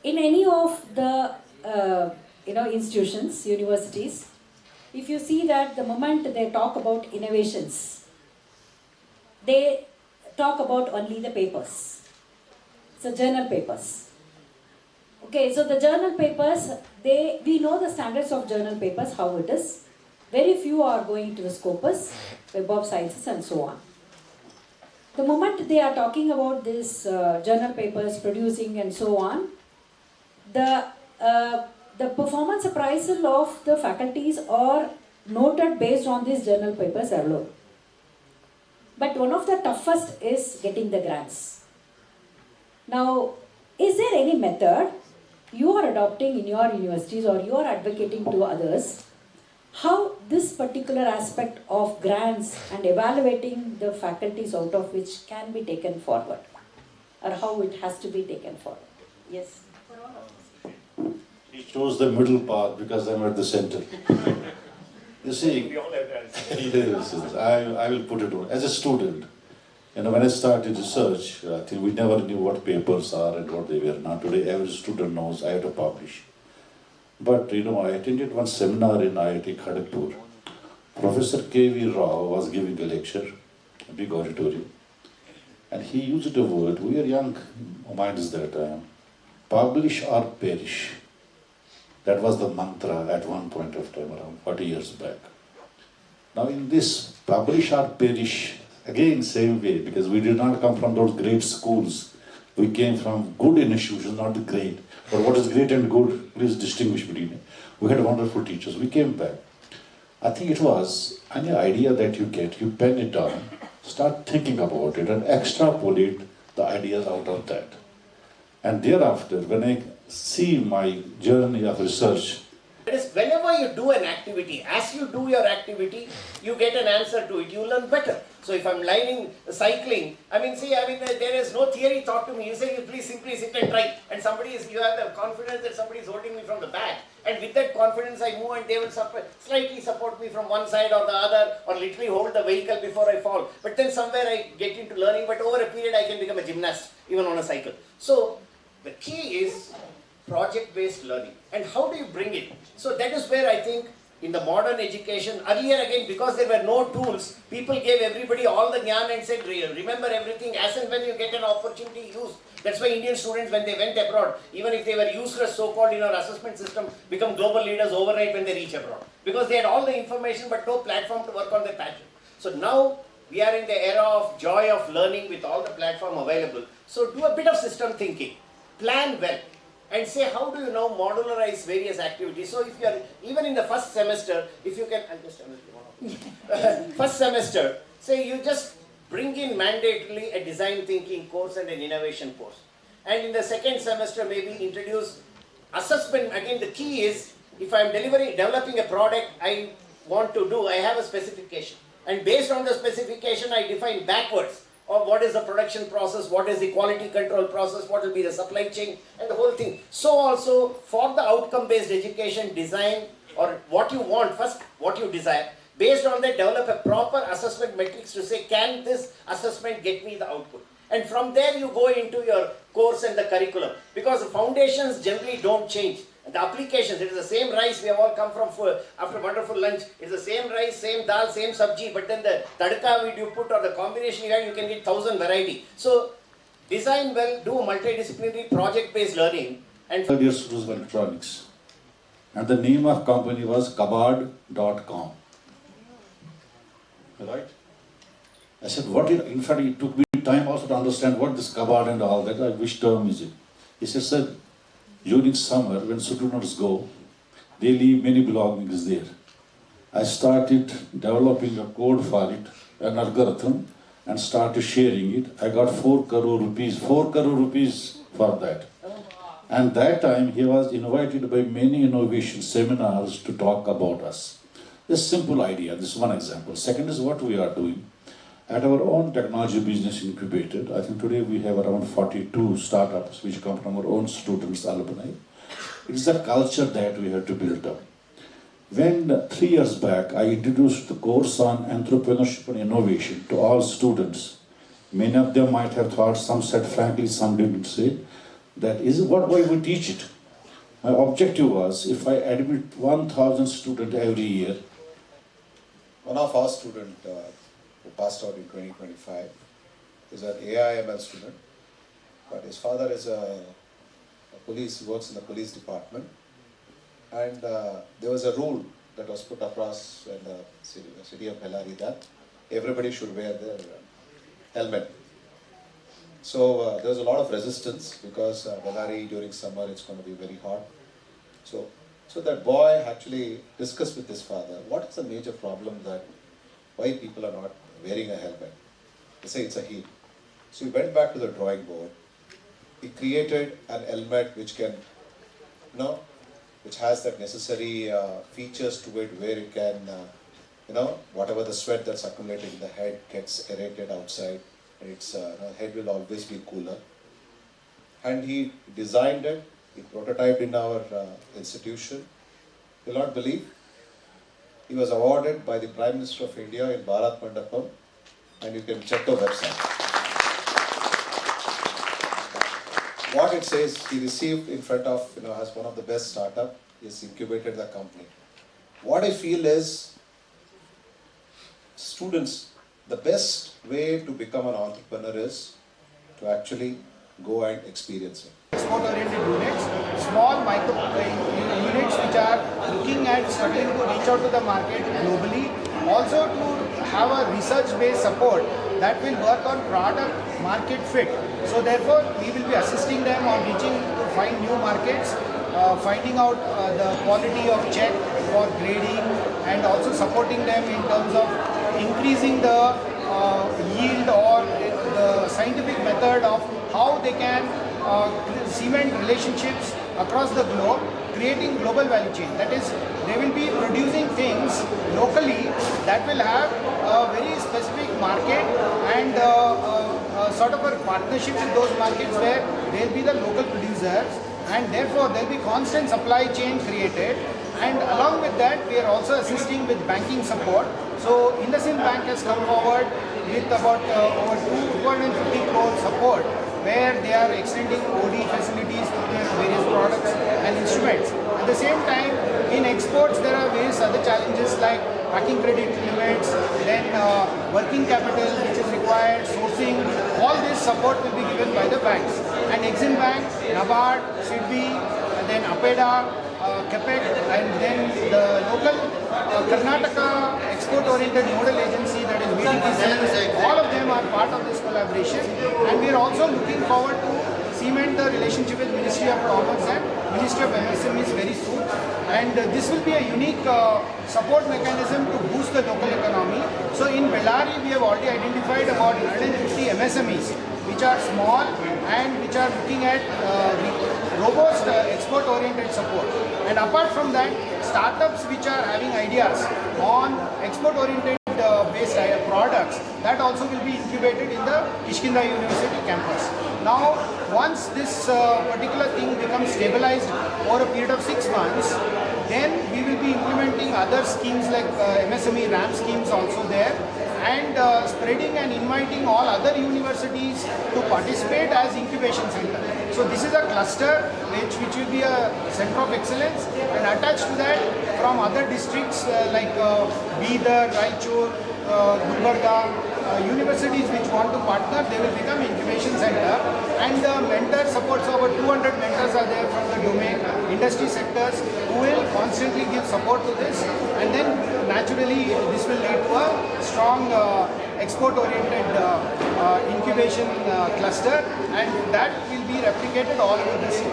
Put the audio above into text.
in any of the institutions, universities, if you see that the moment they talk about innovations, they talk about only the papers, so journal papers. Okay, so the journal papers, we know the standards of journal papers, how it is. Very few are going to the Scopus, Web of Sciences and so on. The moment they are talking about this journal papers, producing and so on, the performance appraisal of the faculties are noted based on these journal papers alone. But one of the toughest is getting the grants. Now, is there any method you are adopting in your universities or you are advocating to others, how this particular aspect of grants and evaluating the faculties out of which can be taken forward, or how it has to be taken forward? Yes. He chose the middle path because I'm at the center. You see, we all have that. yes, I will put it on. As a student, when I started research, I think we never knew what papers are and what they were. Now today, every student knows I have to publish. But I attended one seminar in IIT Kharagpur. Professor K.V. Rao was giving a lecture, a big auditorium, and he used a word, we are young minds that time, publish or perish. That was the mantra at one point of time, around 40 years back. Now in this publish or perish, again same way, because we did not come from those great schools. We came from good institutions, not the great. But what is great and good, please distinguish between it. We had wonderful teachers. We came back. I think it was any idea that you get, you pen it down, start thinking about it and extrapolate the ideas out of that. And thereafter, when I see my journey of research, It is whenever you do an activity, as you do your activity, you get an answer to it, you learn better. So if I'm cycling, there is no theory taught to me. You say, you please simply sit and try. And you have the confidence that somebody is holding me from the back. And with that confidence, I move and they will slightly support me from one side or the other, or literally hold the vehicle before I fall. But then somewhere I get into learning, but over a period I can become a gymnast, even on a cycle. So the key is project-based learning. And how do you bring it? So that is where I think in the modern education, earlier again, because there were no tools, people gave everybody all the jnana and said, remember everything, as and when you get an opportunity, use. That's why Indian students, when they went abroad, even if they were useless so-called in our assessment system, become global leaders overnight when they reach abroad. Because they had all the information but no platform to work on their passion. So now we are in the era of joy of learning with all the platform available. So do a bit of system thinking, plan well, and say how do you now modularize various activities. So if you are, even in the first semester, if you can, first semester, say you just bring in mandatorily a design thinking course and an innovation course. And in the second semester, maybe introduce assessment. Again, the key is, if I am developing a product I want to do, I have a specification. And based on the specification, I define backwards of what is the production process, what is the quality control process, what will be the supply chain, and the whole thing. So also, for the outcome-based education, design, or what you want, first what you desire, based on that, develop a proper assessment metrics to say, can this assessment get me the output? And from there, you go into your course and the curriculum. Because the foundations generally don't change. The applications, it is the same rice, we have all come from after wonderful lunch. It's the same rice, same dal, same sabji, but then the tadka you put or the combination you have, you can get 1,000 variety. So, design well, do multidisciplinary project-based learning. And third year students of electronics. And the name of company was kabad.com. Right? I said, in fact, it took me time also to understand what this kabad and all that, which term is it. He said, sir, during summer, when students go, they leave many belongings there. I started developing a code for it, an algorithm, and started sharing it. I got 4 crore rupees for that. And that time, he was invited by many innovation seminars to talk about us. This simple idea, this is one example. Second is what we are doing. At our own technology business incubated, I think today we have around 42 startups which come from our own students, alumni. It is a culture that we have to build up. When 3 years back, I introduced the course on entrepreneurship and innovation to all students. Many of them might have thought, some said frankly, some didn't say. That is what why we teach it. My objective was, if I admit 1,000 students every year. One of our students who passed out in 2025 is an AIML student, but his father is a police, he works in the police department, and there was a rule that was put across in the city of Bellary that everybody should wear their helmet. So there was a lot of resistance because Bellary during summer it's going to be very hot. So that boy actually discussed with his father, what is the major problem that why people are not wearing a helmet? They say it's a heat. So he went back to the drawing board. He created an helmet which can, which has that necessary features to it where it can, whatever the sweat that's accumulated in the head gets aerated outside, and its head will always be cooler. And he designed it. He prototyped in our institution. You'll not believe, he was awarded by the Prime Minister of India in Bharat Mandapam, and you can check the website. What it says, he received in front of, as one of the best startup, he's incubated the company. What I feel is, students, the best way to become an entrepreneur is to actually go and experience it. Export-oriented units, small micro units which are looking at struggling to reach out to the market globally, also to have a research-based support that will work on product market fit. So therefore, we will be assisting them on reaching to find new markets, finding out the quality of check for grading, and also supporting them in terms of increasing the yield or the scientific method of how they can cement relationships across the globe, creating global value chain. That is, they will be producing things locally that will have a very specific market and sort of a partnership with those markets where they will be the local producers, and therefore there will be constant supply chain created. And along with that, we are also assisting with banking support. So IndusInd Bank has come forward with about over 250 crore support, where they are extending OD facilities to their various products and instruments. At the same time, in exports there are various other challenges like packing credit limits, then working capital which is required, sourcing. All this support will be given by the banks. And Exim Bank, NABARD, SIDBI, and then APEDA, CAPEC, and then the local Karnataka export-oriented nodal agency, that is VKF, all of them are part of this collaboration. And we are also looking forward to cement the relationship with Ministry of Commerce and Ministry of MSMEs very soon. And this will be a unique support mechanism to boost the local economy. So in Bellary, we have already identified about 150 MSMEs, which are small and which are looking at robust export-oriented support. And apart from that, startups which are having ideas on export-oriented based products, that also will be incubated in the Kishkinda University campus. Now, once this particular thing becomes stabilized over a period of 6 months, then we will be implementing other schemes like MSME RAM schemes also there, and spreading and inviting all other universities to participate as incubation center. So this is a cluster which will be a center of excellence, and attached to that from other districts like Bidar, Raichur, Gulbarga, universities which want to partner, they will become incubation center. And mentor supports, over 200 mentors are there from the domain, industry sectors, who will constantly give support to this, and then naturally this will lead to a strong export-oriented incubation cluster, and that will be replicated all over the city.